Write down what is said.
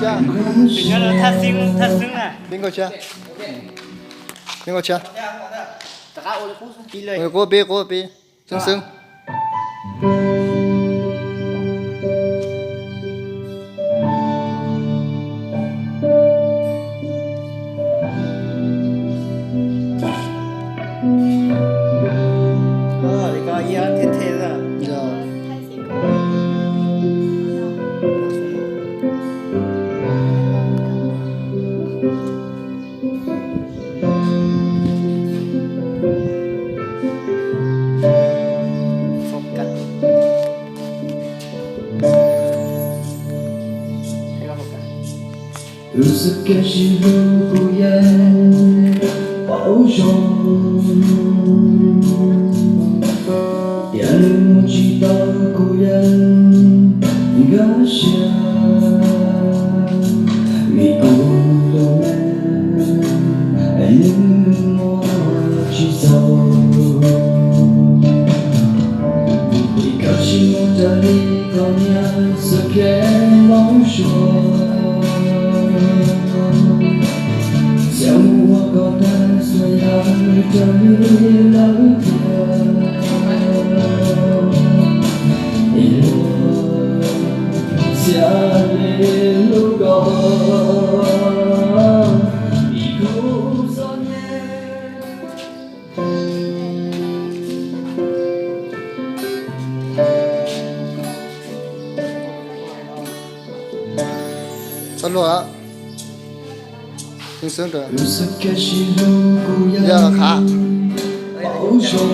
车，你看到他升了，边个车？边个车？比เลย 我别，升升。哦，你个一样贴贴的，你知道。โฟกัสให้เราโฟกัส รู้สึกแค่ชีวิตกูยังเบาจนอย่าลืมที่ตากูยังก็เชื่อมีกูตรงนั้นไอ้ลืมว่าที่เศร้าที่เขาชิมตาลีก่อนยังสักแค่เบาจน像我孤单，虽然这里冷天，一路下的路高，一路上面。走路啊，升升的，รู้สึกแค่ชีวิตกูยัง 要卡。เบาจน